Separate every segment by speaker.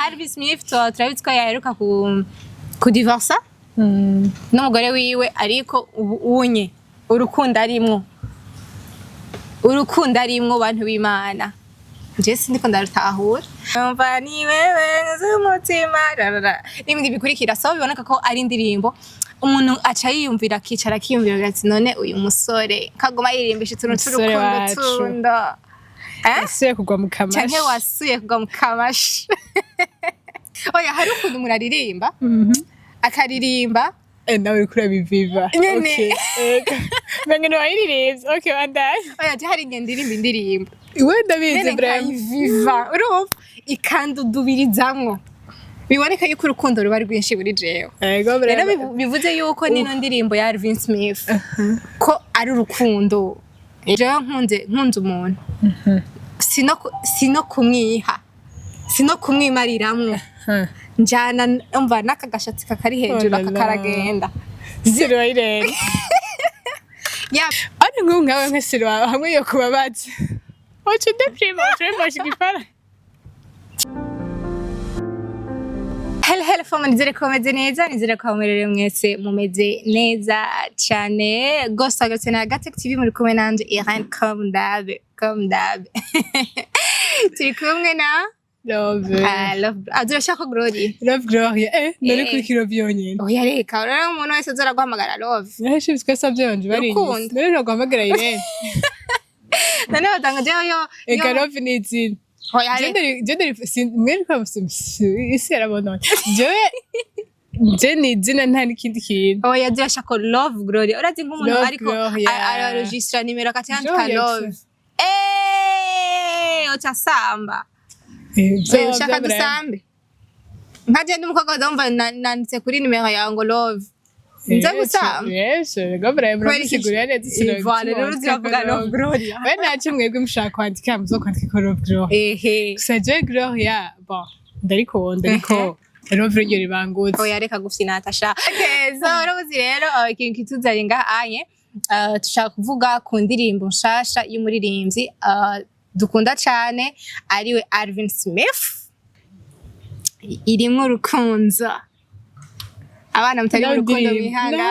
Speaker 1: Alvin Smith turabizi ko yaheruka ku divorce n'umugore wiwe ariko unye urukundo arimwo bantu b'Imana Jesse ndiko ndarutahura umva ni wewe z'umutima n'ibindi bikurikira so biboneka ko ari indirimbo umuntu aca yiyumvira akicara akiyumvira ati none uyu musore kagoma yirimbisha utuntu tw'urukundo
Speaker 2: wasuye kugwa mukamashu
Speaker 1: canke wasuye kugwa mukamashu oya hari ukuntu muraririmba akaririmba
Speaker 2: nawe uriko urabiviva
Speaker 1: nyene
Speaker 2: bengene wayiririmbye okay wandaye
Speaker 1: oya hari indirimbo
Speaker 2: iwe ndabizi brem
Speaker 1: viva urumva ikandudubirizamwo biboneka yuko urukundo ruba rwinshi buri jewe rero bivuze yuko nino ndirimbo ya Alvin Smith ko ari urukundo jewe nkunze umuntu sino kumwiha sino kumwimariramwo njana umva nakagashatsi kakari hejuru akakaragenda
Speaker 2: zero irene ari nkungawe nk'esiro hamwe yo kubabaza ocho deprima shigifara
Speaker 1: Hello fama nizere ko mumeze neza nizere ko mumerere mwese mumeze neza cyane gose agatse na Gatech TV muri kumwe nanje Irene comme d'hab turi kumwe na
Speaker 2: love
Speaker 1: adurashaka Glory
Speaker 2: nari kuri kiro byonyene
Speaker 1: oya reka urara umuntu wese azara guhamagara love
Speaker 2: yashibitswe sabyonje bari nari no guhamagara Irene
Speaker 1: nane batanga yo
Speaker 2: ega love ni izina Gender mweri kwa isi yarabona je ni izina nta n'ikindi kintu
Speaker 1: oya adurashaka love Glory urazi nk'umuntu ariko araregistra nimero akatandika love utasamba ushaka dusambe nkaje ndumukobwa ndumva nanditse kuri nimero yawe ngo love nze gusamba
Speaker 2: yes gobra murabisigurira neza isino
Speaker 1: vale rero uzavuga love Glory
Speaker 2: we nacu mwebwe mushaka kwandika muzo kwandika love Glory gusa je Gloria bon ndariko love ryo ribanguze
Speaker 1: oya reka gufina Natasha okay so urabuzi rero ikintu kituzanye ngaanye tushaka kuvuga ku ndirimbo nshasha y'umuririmbyi dukunda cyane ariwe Alvin Smith irimwo urukundo abana mutari mu rukundo bihanga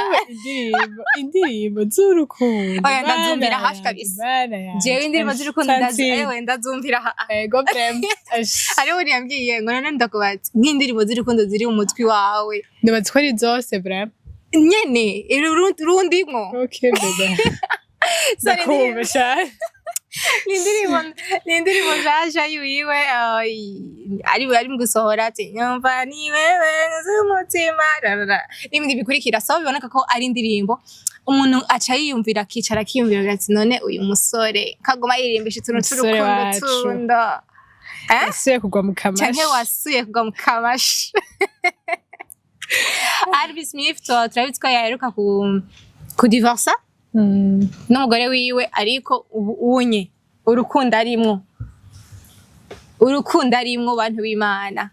Speaker 2: indirimbo z'urukundo
Speaker 1: oya ndazumvira hafi kabisa jewe indirimbo z'urukundo ndazumvira
Speaker 2: ego brem
Speaker 1: ari uri yambwiye ngo none ndakubaza nk'indirimbo z'urukundo ziri mu mutwi wawe
Speaker 2: ndabazi ko ari zose brem
Speaker 1: nyene rundimwo
Speaker 2: okay bebe ndakumva cyane
Speaker 1: Nindirimbo nshasha yiwe ari mu gusohora ati nyumva ni wewe z'umutima n'ibindi bikurikira so biboneka ko ari indirimbo umuntu aca yiyumvira akicara akiyumvira ati none uyu musore kagoma yirimbisha utuntu tw'urukundo
Speaker 2: wasuye kugwa mukamashu
Speaker 1: canke wasuye kugwa mukamashu Alvin Smith turabizi ko yaheruka ku divorce n'umugore wiwe ariko unye urukundo arimwo bantu b'Imana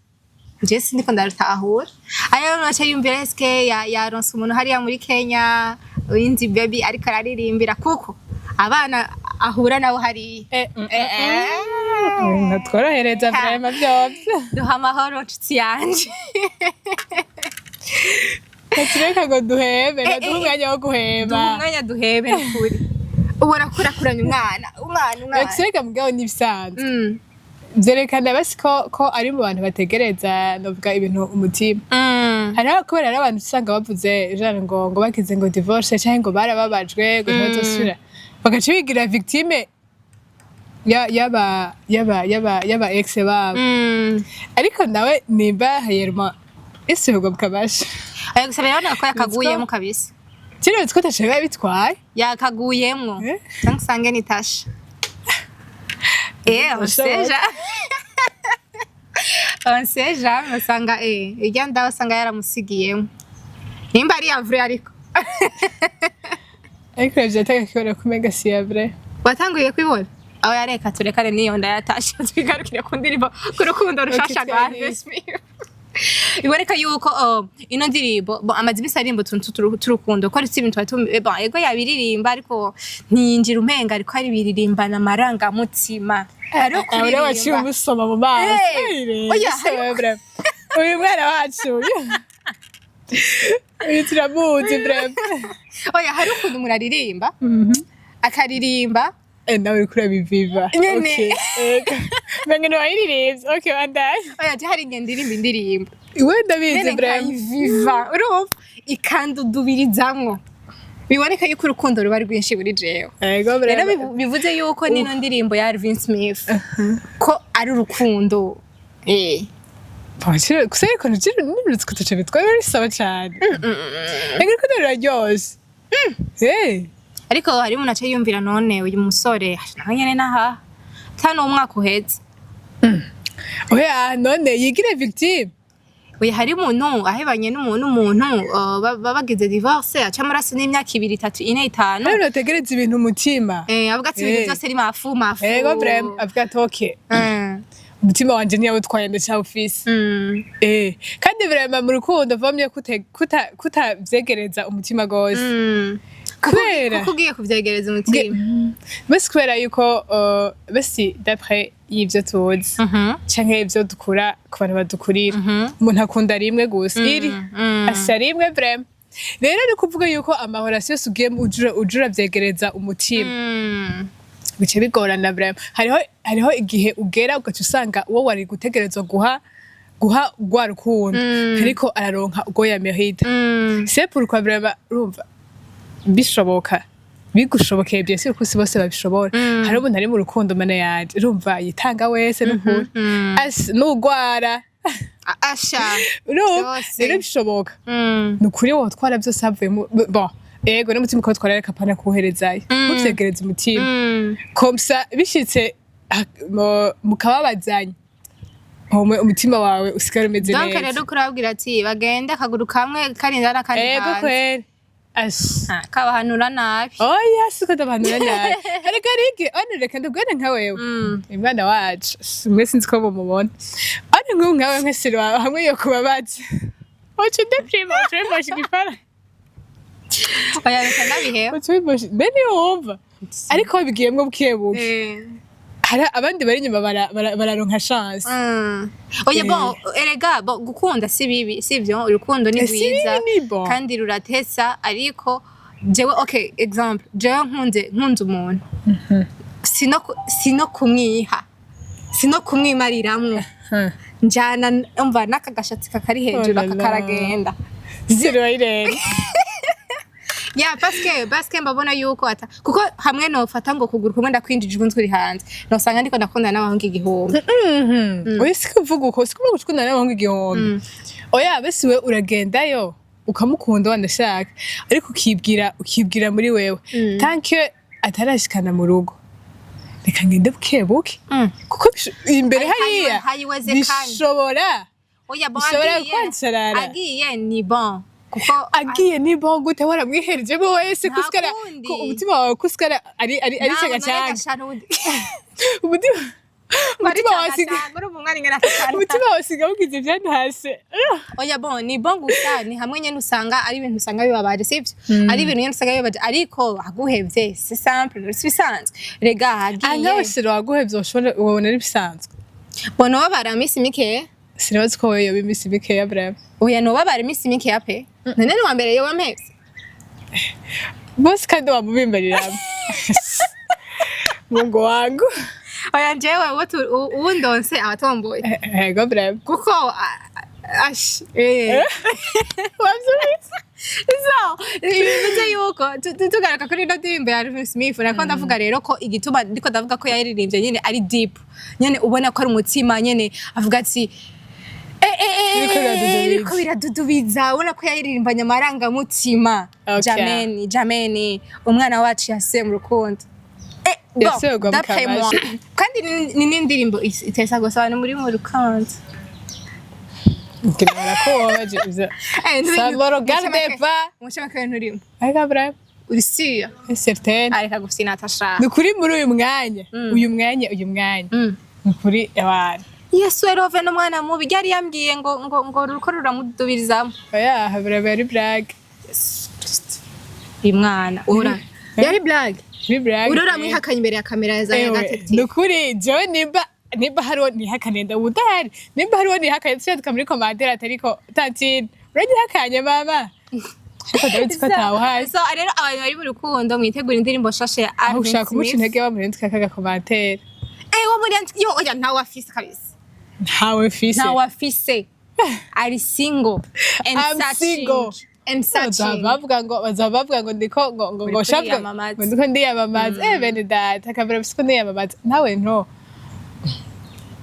Speaker 1: Jesse ndiko ndarutahura ariyo naca yumvira eske yaronse umuntu hariya muri Kenya winzi baby ariko araririmbira kuko abana ahura nabo hari
Speaker 2: natworohereza vrema byose
Speaker 1: duha amahoro nshuti yanje
Speaker 2: Katireka ngo duhebe naduha umwanya wo guheba
Speaker 1: duhebe n'ukuri ubona kurakuranya umwana
Speaker 2: Katireka mugabo n'ibisanzwe vyerekana basi ko ari mu bantu bategereza novuga ibintu umutima hariho kubera abantu usanga bavuze jana ngo bakize ngo divorce canke ngo barababajwe ngo ntibazosubira bagaca bigira victime yaba ex babo ariko nawe nimba hayerma ese ubwo bukabasha
Speaker 1: gusa rero nako yakaguyemo kabisa
Speaker 2: kino bitwo tashaka bitwaye
Speaker 1: yakaguyemo cyangwa usange ni Tasha onseja basanga ijya ndaho usanga yaramusigiyemo nimba ari avure ariko
Speaker 2: vyataka kibona kumega si avure
Speaker 1: watanguye kwibona aho yareka turekane niyo ndayatasha twigarukire ku ndirimbo ku rukundo rushasha rwa Alvin Smith iboneka yuko ino ndirimbo amazi bisarimbo turukundo ko ari ibintu ego yabiririmba ariko ntiyinjira umenga ariko ari biririmbana amaranga mutima hariho
Speaker 2: Ahora waciye
Speaker 1: kuririmba
Speaker 2: umusoma mu maso.
Speaker 1: Oya,
Speaker 2: Uyu mwana wacu. Uyu turamuzi breve.
Speaker 1: oya hari ukuntu muraririmba akaririmba
Speaker 2: Nawe uriko urabiviva.
Speaker 1: Nyene.
Speaker 2: Menga ntiwayiririmbye. Okay, wandaye.
Speaker 1: oya je hari igihe ndirimba indirimbo
Speaker 2: Iwe ndabizi
Speaker 1: nyene
Speaker 2: breve.
Speaker 1: nkayiviva urumva ikandudubirizamwo biboneka yuko urukundo ruba rwinshi muri jewe
Speaker 2: Ego
Speaker 1: rero
Speaker 2: breve.
Speaker 1: bivuze yuko nino ndirimbo ya Alvin Smith ko ari urukundo
Speaker 2: Kuseri ko nujira nurutse kutuce bitwaye ari sawa cyane. Ego ko ruraryoshe.
Speaker 1: ariko hari umuntu aca yumvira none uyu musore nawe nyene naha tano umwaka uhetse
Speaker 2: Oya none yigire victime.
Speaker 1: oya hari umuntu ahebanye n'umuntu bagize divorce aca amaraso n'imyaka 2 3 4 5
Speaker 2: Rero nategereza ibintu umutima.
Speaker 1: avuga ati ibintu byose ari mafu
Speaker 2: Ego breve avuga ati umutima wanje niyo utwaye ndacyawufise. Kandi vraiment mu rukundo vamye kutavyegereza umutima gose. Kubera
Speaker 1: kugiye kuvyegereza umutima
Speaker 2: basi kubera yuko basi d'après y'ivyo tuzi canke ivyo dukura ku bantu badukurira umuntu akunda rimwe gusa iri asa rimwe vraiment rero ni kuvuga yuko amahorasi yose ugiye ujura vyegereza umutima bice bigorana vraiment hariho igihe ugera ugaca usanga uwo wari gutegerezwa guha rwa rukundo ariko araronka ubwo yamehita c'est pourquoi vraiment urumva bishoboka bigushobokeye byose uko bose babishobora hari umuntu ari mu rukundo mana yaje urumva yitanga wese n'ukuri n'ugwara
Speaker 1: asha
Speaker 2: rero bishoboka nukuri wo twara byose havuye bon ego n'umutima ko twara reka pana kuherezayo muvyegereza umutima komsa bishitse mukababazanya umutima wawe usigara umeze neza
Speaker 1: donc rero kurabwira ati bagende akaguru kamwe karinda n'akandi
Speaker 2: ego kweri
Speaker 1: kabahanura nabi
Speaker 2: oya siko ndabahanura nabi ariko ariki reka ndabwira nka wewe imana wacu mwe sinzi ko mumubona nk'ubu nkawe nk'esiri wawe hamwe yo kubabaza wacu deprima ucubimosha igipara
Speaker 1: oya reka ndabiheho
Speaker 2: ucubimosha bene wumva ariko bigiyemwo bukebuke hari abandi bari inyuma bararonka chance
Speaker 1: oya bon erega gukunda si bibi sivyo urukundo ni rwiza kandi ruratesa ariko jewe okay example jewe nkunze umuntu sino kumwiha sino kumwimariramwo njana umva nakagashatsi kakari hejuru akakaragenda
Speaker 2: zero irene
Speaker 1: ya paske mbabona yuko kuko hamwe nofata ngo kuguru kumwe ndakwinjije ubunzwe uri hanze nosanga ndiko ndakundana n'abahungu igihumbi
Speaker 2: oya sikuvuga uko sikuvuga gukundana n'abahungu igihumbi oya bese we uragendayo ukamukunda wandashaka ariko ukibwira muri wewe tanke atarashikana mu rugo reka ngende bukebuke kuko imbere hariya bishobora
Speaker 1: agiye ni bon kuko
Speaker 2: agiye ni bon gute waramwihereje bo wese kuskara umutima wawe kuskara ari cyaga cyane umutima wasiga ugize byantase
Speaker 1: oya bon ni bon gusa ni hamwe nyene usanga ari ibintu usanga bibabaje sivyo ari ibintu nyene usanga bibabaje ariko aguhevye c'est simple c'est bisanzwe rega agiye
Speaker 2: angawe sero aguhevye ushobora ubona ari bisanzwe
Speaker 1: bono babara misi mike
Speaker 2: sinabazi ko wewe bimisi mike ya brave
Speaker 1: oya no babara misi mike ya pe none ni wambere yo wampevye
Speaker 2: boss kandi wamubimbarira Mungu wangu
Speaker 1: oya jewe uwundonse abatomboye
Speaker 2: ego brave
Speaker 1: kuko wabzuritse so bivuze yuko tugaruka kuri ino ndirimbo ya Alvin Smith nako ndavuga rero ko igituma ndiko ndavuga ko yaririmbye nyene ari deep nyene ubona ko ari umutima nyene avuga ati biriko biradudubiza ubona ko yaririmbanye amarangamutima jameni umwana wacu yase mu rukundo kandi ni n'indirimbo itesa gusa abantu muri mu rukundo
Speaker 2: Kira ko waje uza. Saboro garde pa.
Speaker 1: Mushaka ko nturimo.
Speaker 2: Ariko brave.
Speaker 1: Uri siya.
Speaker 2: Certain.
Speaker 1: Areka gufina Natasha.
Speaker 2: Nukuri muri uyu mwanya. Uyu mwanya. Nukuri abana.
Speaker 1: Yesu erove no mwana mubi yari yambwiye ngo ruko ruramudubirizamo.
Speaker 2: Oya, brave ari blague.
Speaker 1: Imwana. Ura. Yari blague.
Speaker 2: kuri blague
Speaker 1: urora mwihakanye imbere ya kamera za gatete
Speaker 2: nukuri jewe nimba hariho nihakanye ndabudahari nimba hariho nihakanye tushaka muri commentaire atariko tantine uranyihakanye mama
Speaker 1: so rero abantu bari mu rukundo mwitegura indirimbo shashe ya
Speaker 2: aho ushaka umuca intege bamurenze kakaga commentaire
Speaker 1: wo muri yo oya ntawe afise kabisa ntawe afise ari single and searching
Speaker 2: bazavuga ngo ndiko ngo shabwa ngo ndiko ndiyamamaza bene data akabera bisiko ndiyamamaza nawe nto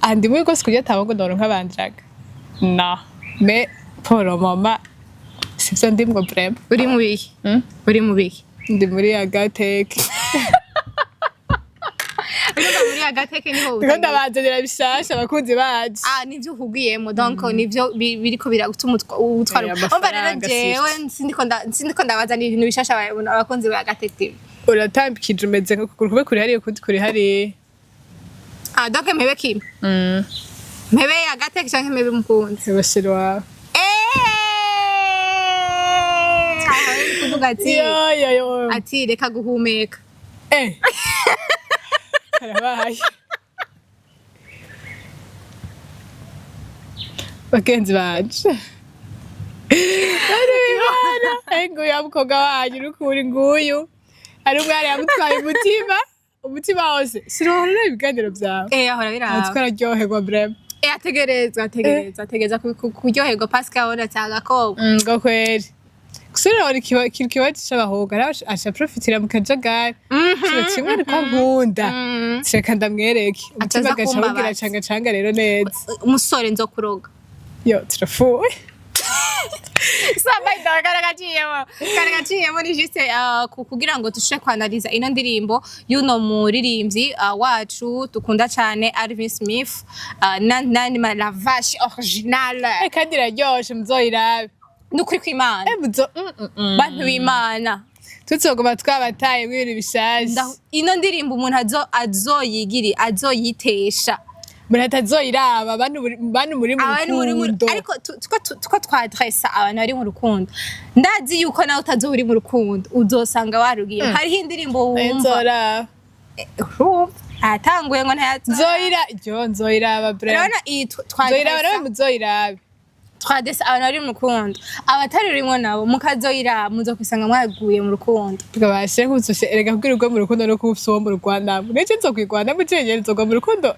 Speaker 2: andi muri gose kujya tabango ndonka bandraga na me poro mama sivyo ndimwo brem
Speaker 1: uri mu biki
Speaker 2: ndi muri agateke
Speaker 1: muri agateke niho
Speaker 2: ndiko ndabazanira bishasha abakunzi baje
Speaker 1: nivyo uhugiyemo donc nivyo biriko biragutuma utwara umva rero jewe sindiko ndabazanira ibintu bishasha abakunzi ba agateke
Speaker 2: uratambikije umeze nko kuguru kuri hariye kuri hariye
Speaker 1: donc mebe kim mebe agateke canke mebe mukunzi
Speaker 2: bashira wawe
Speaker 1: kuvuga ati reka guhumeka
Speaker 2: karabaye bagenzi banje nguyu mukobwa wanyu urukuri nguyu ari umwari yamutwaye umutima wose sirohora ibiganiro vyawe
Speaker 1: ahora biraba
Speaker 2: twararyoherwa brema
Speaker 1: ategereza kuryoherwa Pascal abona cyagakobwa
Speaker 2: ngo kweri kusura kibazo c'abahungu aca profitira mu kajagari kimwe ariko nkunda reka ndamwereke umutima gacawugira canga rero neza
Speaker 1: umusore nzokuroga
Speaker 2: yo turafuwe
Speaker 1: Sabai karagaciyemo ni juste kugira ngo tushe kwanaliza ino ndirimbo yuno muririmbyi wacu dukunda cyane Alvin Smith nani la vache originale
Speaker 2: kandi iraryoshe muzoyirabe
Speaker 1: nukuri kw'Imana bantu b'Imana
Speaker 2: tutogoma twabataye mw'ibintu bishaje
Speaker 1: ino ndirimbo umuntu azoyitesha
Speaker 2: Murata zoiraba bantu muri rukundo
Speaker 1: ariko tuko twadressa abantu bari mu rukundo ndazi yuko nawe utazohuri mu rukundo uzosanga warugiye hari indirimbo wumva atanguye ngo nzoiraba brand zoiraba muzoirabe twadesa abantu bari mu rukundo abatari urimo nabo mukazoiraba muzokwisanga mwaguye mu rukundo
Speaker 2: tukabashe kuzoshe erega kugirirwa mu rukundo no kubufso mu Rwanda nece nzokwigwana mucenye nzogwa mu rukundo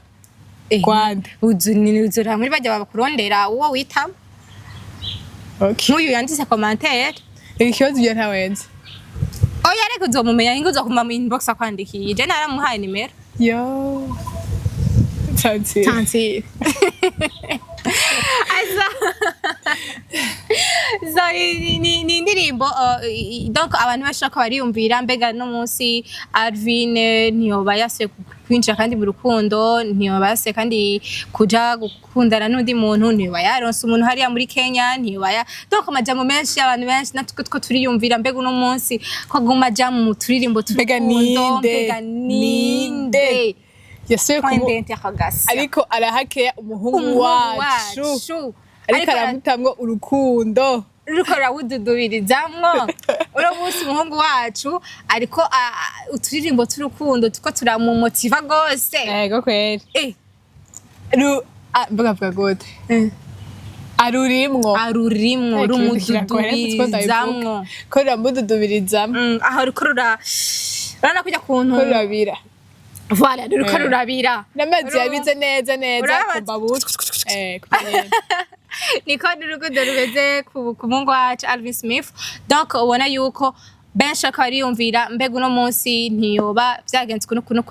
Speaker 2: Kwanda
Speaker 1: uzura muri bajya babakurondera uwo wita nk'uyu yanditse commentaire
Speaker 2: ikibazo byo ntawenze
Speaker 1: oya ariko uzomumenya ingo uzokuma mu inbox akwandikiye je naramuhaye nimero
Speaker 2: yo tansi
Speaker 1: so ni indirimbo donc abantu bashaka bariyumvira mbega no munsi Alvin ntiyoba yasuye kwinjira kandi mu rukundo ntiyoba yasuye kandi kuja gukundana n'undi muntu ntiyoba yaronse umuntu hariya muri Kenya ntiyoba donc amajambo menshi abantu benshi natwe two turiyumvira mbega uno munsi ko guma jam mu turirimbo
Speaker 2: turukundo mbega ninde yasuye ariko arahakeya umuhungu wacu ariko aramutamwo urukundo
Speaker 1: ruko rawududubirizamwo uro munsi umuhungu wacu ariko uturirimbo turukundo tuko turamumotiva gose
Speaker 2: yego kweri mvuga gute arurimwo rumududubirizamwo ko ruramududubirizamwo
Speaker 1: aho ruko rurana kujya kuntu
Speaker 2: rurabira
Speaker 1: voilà ruko rurabira
Speaker 2: n'amazi yabize neza kumbabutu
Speaker 1: niko n'urukundo rumeze ku mungu wacu Alvin Smith donc ubona yuko benshi akariyumvira mbega uno munsi ntiyoba byagenze kuno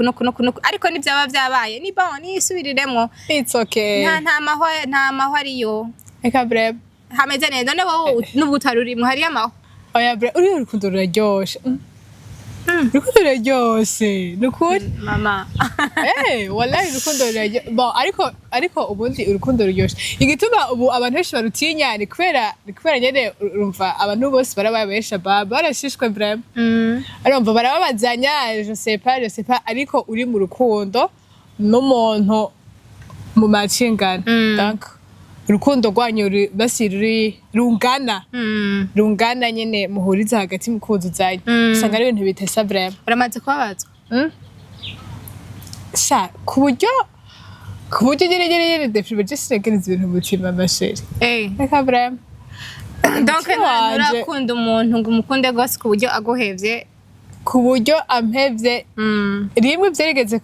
Speaker 1: ariko nibyaba byabaye ni bon nisubiriremo
Speaker 2: it's okay
Speaker 1: nta mahwa ariyo
Speaker 2: eka breb
Speaker 1: hameze neza n'ubutarurimo hari amaho
Speaker 2: oya breb uri urukundo ruraryoshe urukundo ruraryoshe nukuri
Speaker 1: mama
Speaker 2: wallahi urukundo ruraryoshe bon ariko ubundi urukundo ruryoshe igituma ubu abantu benshi barutinya ni kubera nyene urumva abantu bose barababesha barashishwe breb arumva barababazanya je sais pas ariko uri mu rukundo n'umuntu mu macingana donc urukundo rwanyu basi rungana nyene muhuriza hagati mu kuzuzanya usanga ari ibintu bitesa vraiment
Speaker 1: uramaze kubabazwa
Speaker 2: sha ku buryo nyene deprime just regereza ibintu mutima masheri reka vraiment
Speaker 1: donc urakunda umuntu ngo umukunde gose ku buryo aguhevye
Speaker 2: ku buryo ampevye rimwe vyarigeze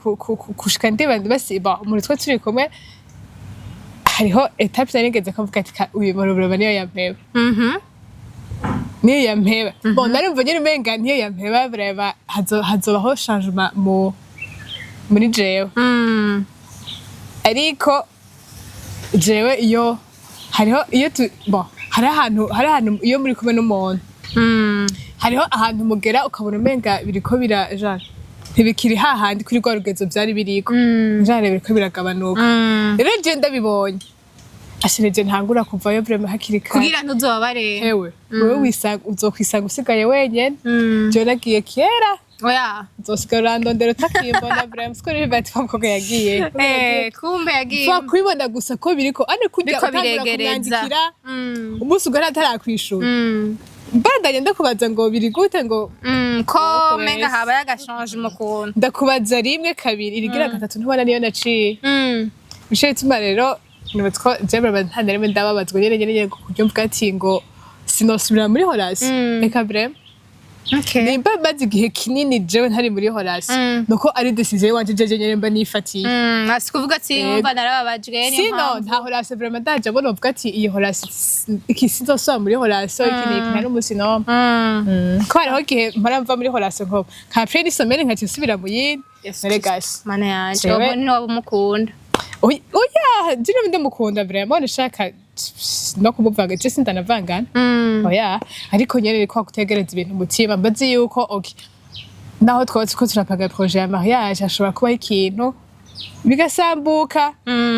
Speaker 2: kushika ndibandi basi umuntu twe turi kumwe hariho etape yarigeze kavuga ati uyu murubura niyo yampeba niyo yampeba bon narumva nyine umenga niyo yampeba breva hazobaho changement muri jewe ariko jewe iyo hariho iyo hari ahantu iyo muri kumwe n'umuntu hariho ahantu mugera ukabona umenga biriko birajana ntibikiri hahandi kuri rwa rugezo vyari biriko njane biriko biragabanuka rero je ndabibonye ashireje ntangura kuvayo vraiment hakiri kare
Speaker 1: kugira ntuzobabare
Speaker 2: hewe wewe uzokwisanga usigaye wenyene je nagiye kera
Speaker 1: oya
Speaker 2: uzosigara ndondera utakimbona vraiment siko rero bati kwamkoga yagiye
Speaker 1: kumbe yagiye
Speaker 2: fa kwibona gusa ko biriko ane kujya utangura kumwandikira umunsi ugara atarakwishura mbandanye ndakubaza ngo biri gute ngo
Speaker 1: ko menga haba yagashangement ukuntu
Speaker 2: ndakubaza rimwe kabiri irigira gatatu ntubona niyo naciye bishe tuma rero nubwo jebra bantanere ndababazwa nyene kuryo mvuga ati ngo sinosubira muri horasi reka vraiment nimba maze igihe kinini jewe ntari muri horasi nuko ari decision wanje jeje nyene mba nifatiye
Speaker 1: asikuvuga ati umva narababajwe ni
Speaker 2: sino nta horasi vraiment ndaje abona uvuga ati iyi horasi ikisizosoba muri horasi ikintu ari umusino ko hariho igihe mparamva muri horasi ngo nka pre n'isomere nkaci nsubira mu yindi neregas
Speaker 1: mana yanje ubu ni waba umukunda
Speaker 2: oya jine ndamukunda vraiment nshaka no kumuvanga je sindanavangana oya ariko nyene ko gutegereza ibintu mutima mbazi yuko okay naho twose ko turapanga projet ya mariage ashobora kuba ikintu bigasambuka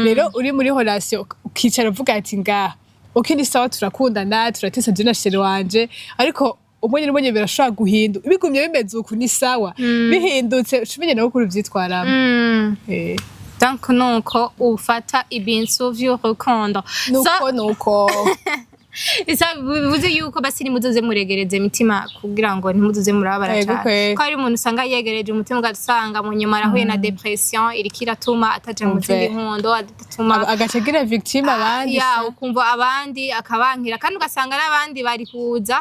Speaker 2: rero uri muri relation ukicara uvuga ati ngaha okay ni sawa turakundana turatesa je na sheri wanje ariko umonye birashobora guhinduka bigumye bimeze uku ni sawa bihindutse umenye nawe kuri vyitwaramo
Speaker 1: donc nuko ufata ibintu vy'urukundo
Speaker 2: nuko
Speaker 1: isa bivuze yuko basi nimuzoze muregereze imitima kugira ngo ntimuzoze murabara cyane ko ari umuntu usanga yegereje umutima ugasanga mu nyuma arahuye na depression irikira tuma ataje mu zindi nkondo adatuma
Speaker 2: agacagira victime abandi
Speaker 1: ya ukumva abandi akabankira kandi ugasanga n'abandi bari kuza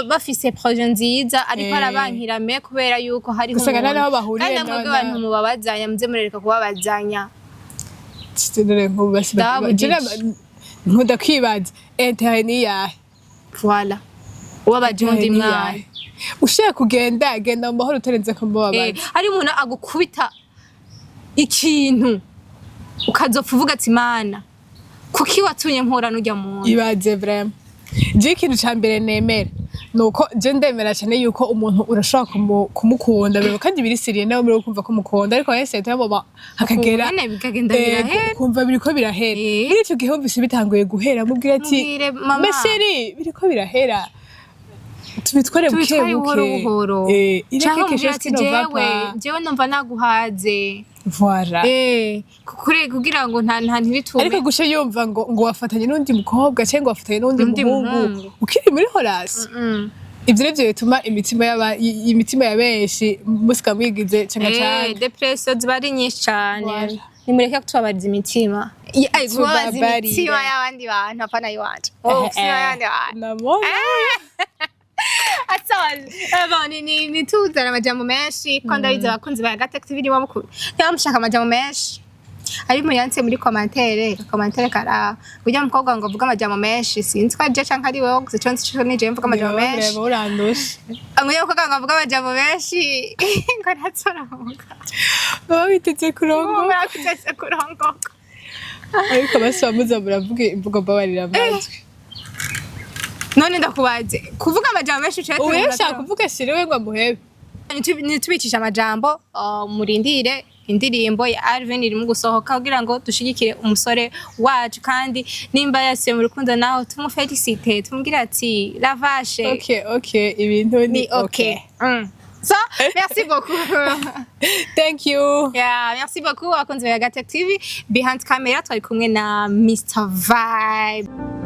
Speaker 1: bafise projet nziza ariko arabankira me kubera yuko hari
Speaker 2: usanga naho bahuriye
Speaker 1: kandi mwebwe abantu mubabazanya muze murereka kubabazanya
Speaker 2: tsinere nkubasi ndakwibaza ni yahe
Speaker 1: voilà ubabaje undi mwana
Speaker 2: ushaka kugenda genda mu mahoro utarenze ko mubabaje
Speaker 1: hari umuntu agukubita ikintu ukazopfa uvuga ati mana kuki watunye mpora n'ujya mu
Speaker 2: ibaze vraiment je ikintu ca mbere nemera nuko je ndemera cyane yuko umuntu urashaka kumukunda bero kandi birisiriye nawe muri kumva ko mukunda ariko yese yabo hakagera kumva biriko birahera muri icyo gihe umvise bitanguye guhera mubwira ati mesheri biriko birahera tubitware buke
Speaker 1: buhoro jewe numva naguhaze
Speaker 2: voilà
Speaker 1: kugira ngo nta ntibitume
Speaker 2: ariko gushe yumva ngo wafatanye n'undi mukobwa cyangwa wafatanye n'undi muhungu ukiri muri horasi ivyo rivyo bituma imitima ya benshi musika mwigize cyane
Speaker 1: depression ziba ari nyinshi cyane nimureke kutubabariza imitima imitima y'abandi bantu apana yiwanje ni tuzana amajambo menshi ko ndabizi abakunzi ba Gatactive ni mukuru niba mushaka amajambo menshi ari mu yanditse muri commentaire kara burya mukobwa ngo avuga amajambo menshi sinzi ko aje canka ari wewe gusa cyonse cyo nije mvuga amajambo menshi
Speaker 2: urandusha
Speaker 1: amwe mukobwa ngo avuga amajambo menshi ngo ntatsoroka
Speaker 2: baba biteze kurongo ariko basamuza muravuga imvugo babarira amajwi
Speaker 1: none ndakubaze kuvuga amajambo menshi cyane
Speaker 2: uyashaka kuvuga shiriwe ngo amuhebe
Speaker 1: nitubicisha amajambo murindire indirimbo ya Alvin iri mu gusohoka kugira ngo dushigikire umusore wacu kandi nimba yasiye mu rukundo naho tumufelicite tumubwira ati lavashe
Speaker 2: okay ibintu ni okay
Speaker 1: So, merci beaucoup.
Speaker 2: Thank you.
Speaker 1: Yeah, merci beaucoup abakunzi ba Gatech TV. Behind camera twari kumwe na Mr Vibe.